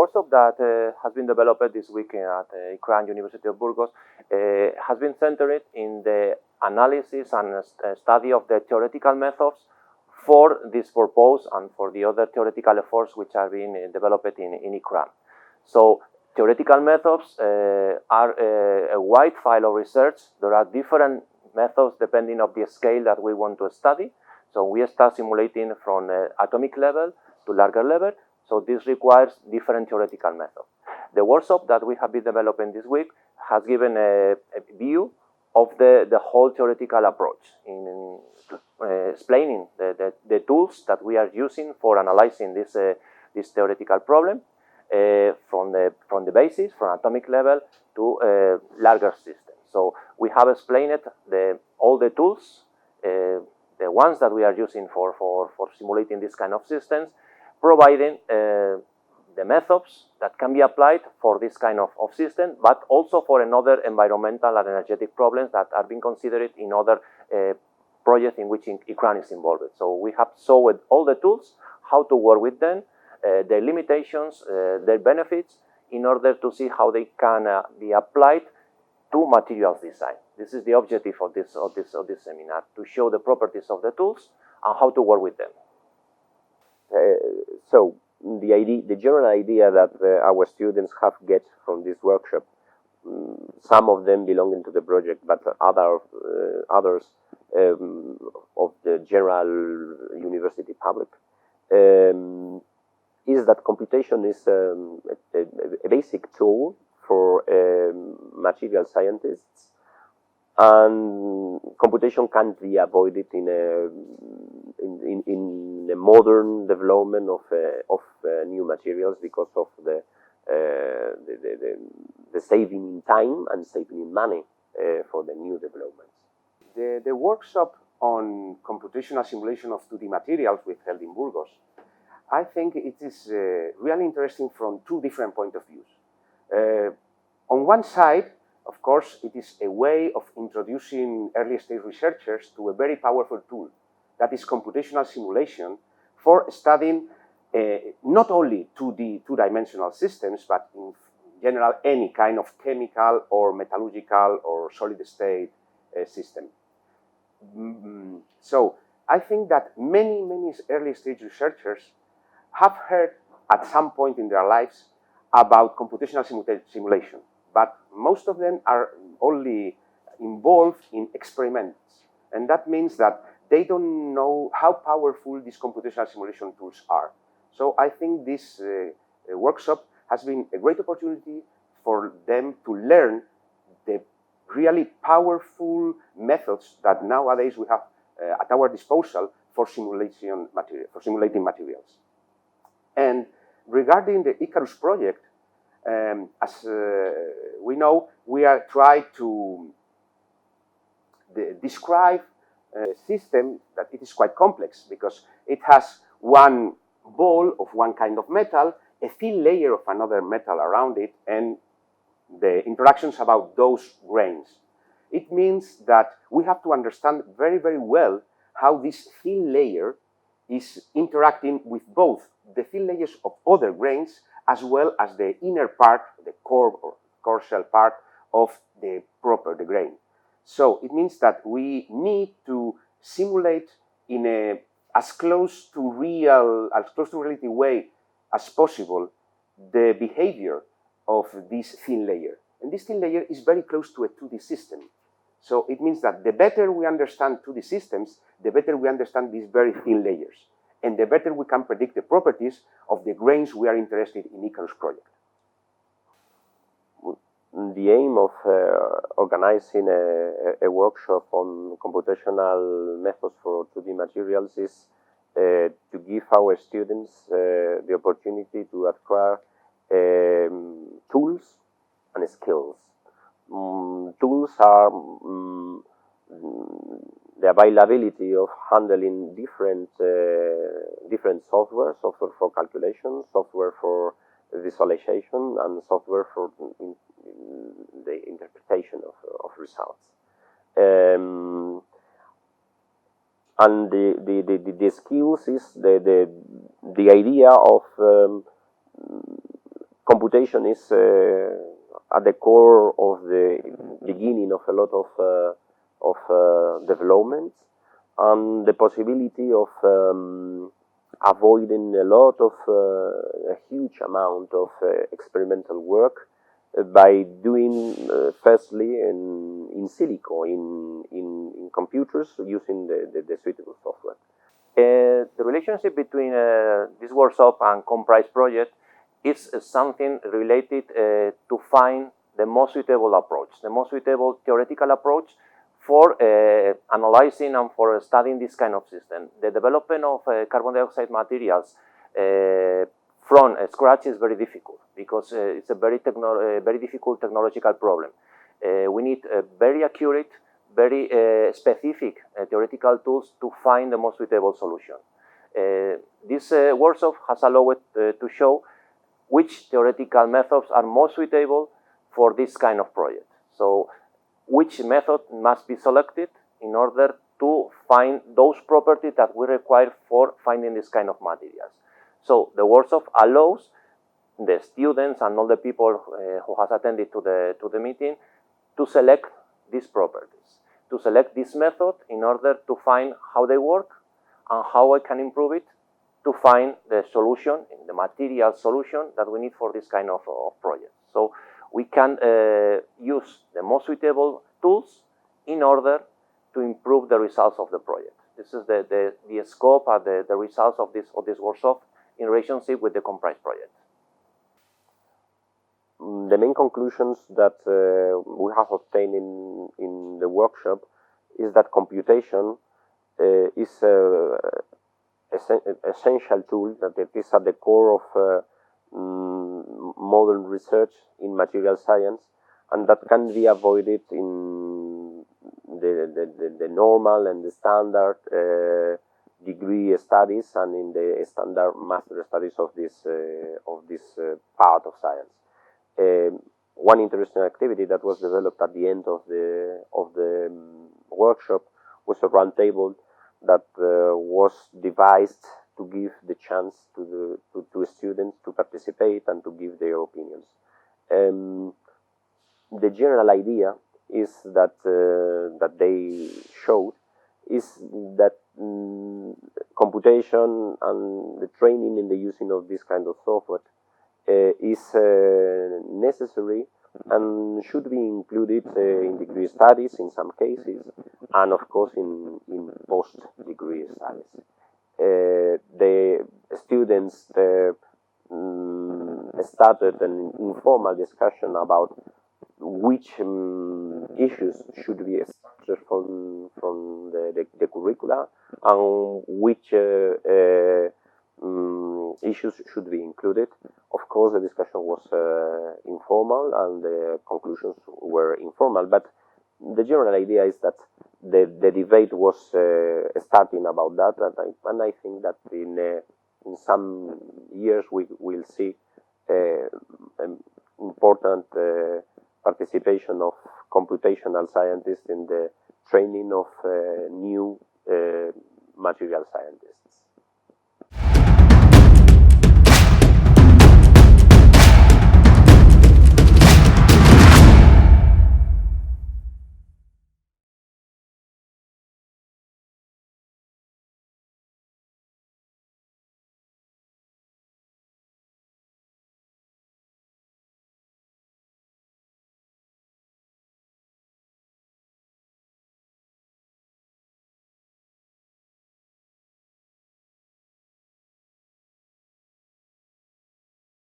workshop that has been developed this week at ICCRAN, University of Burgos, has been centered in the analysis and study of the theoretical methods for this purpose and for the other theoretical efforts which are being developed in ICCRAM. So theoretical methods are a wide file of research. There are different methods depending on the scale that we want to study. So we start simulating from atomic level to larger level. So this requires different theoretical methods. The workshop that we have been developing this week has given a view of the whole theoretical approach in explaining the tools that we are using for analyzing this theoretical problem from the basis, from atomic level to larger systems. So we have explained all the tools, the ones that we are using for simulating this kind of systems, providing the methods that can be applied for this kind of system, but also for another environmental and energetic problems that are being considered in other projects in which ICCRAN is involved. So we have showed all the tools, how to work with them, their limitations, their benefits, in order to see how they can be applied to materials design. This is the objective of this seminar, to show the properties of the tools and how to work with them. So the general idea that our students have get from this workshop, some of them belonging to the project, but others of the general university public, is that computation is a basic tool for material scientists, and computation can't be avoided in a modern development of new materials because of the saving in time and saving in money for the new developments. The workshop on computational simulation of 2D materials we held in Burgos, I think it is really interesting from two different points of view. On one side, of course, it is a way of introducing early-stage researchers to a very powerful tool, that is computational simulation, for studying not only two-dimensional systems, but in general any kind of chemical or metallurgical or solid-state system. So I think that many early-stage researchers have heard at some point in their lives about computational simulation, but most of them are only involved in experiments. And that means that they don't know how powerful these computational simulation tools are. So I think this workshop has been a great opportunity for them to learn the really powerful methods that nowadays we have at our disposal for simulating materials. And regarding the ICARUS project, as we know, we are trying to describe a system that it is quite complex because it has one ball of one kind of metal, a thin layer of another metal around it, and the interactions about those grains. It means that we have to understand very well how this thin layer is interacting with both the thin layers of other grains as well as the inner part, the core or core shell part of the grain. So it means that we need to simulate in a as close to reality way as possible the behavior of this thin layer. And this thin layer is very close to a 2D system. So it means that the better we understand 2D systems, the better we understand these very thin layers. And the better we can predict the properties of the grains we are interested in ICARUS project. The aim of organizing a workshop on computational methods for 2D materials is to give our students the opportunity to acquire tools and skills. Tools are the availability of handling different software for calculation, software for visualization, and software for the interpretation of results. And the skills is the idea of computation is at the core of the beginning of a lot of developments, and the possibility of avoiding a lot of a huge amount of experimental work by doing firstly in silico, in computers, using the suitable software. The relationship between this workshop and COMPRISE project is something related to find the most suitable approach, the most suitable theoretical approach for analyzing and for studying this kind of system. The development of carbon dioxide materials from scratch is very difficult, because it's a very difficult technological problem. We need very accurate, very specific theoretical tools to find the most suitable solution. This workshop has allowed to show which theoretical methods are most suitable for this kind of project. So, which method must be selected in order to find those properties that we require for finding this kind of materials. So, the workshop allows the students and all the people who has attended to the meeting to select these properties, to select this method in order to find how they work and how I can improve it to find the solution, the material solution that we need for this kind of project. So we can use the most suitable tools in order to improve the results of the project. This is the scope and the results of this workshop in relationship with the COMPRISE project. The main conclusions that we have obtained in the workshop is that computation is an essential tool, that it is at the core of modern research in material science, and that can be avoided in the normal and the standard degree studies and in the standard master studies of this part of science. One interesting activity that was developed at the end of the workshop was a roundtable that was devised to give the chance to students to participate and to give their opinions. The general idea is that they showed is that computation and the training in the using of this kind of software is necessary and should be included in degree studies in some cases, and of course in post-degree studies. The students started an informal discussion about which issues should be extracted from the curricula and which issues should be included. Of course, the discussion was informal and the conclusions were informal, but the general idea is that the debate was starting about that, and I think that in some years we will see important participation of computational scientists in the training of new material scientists.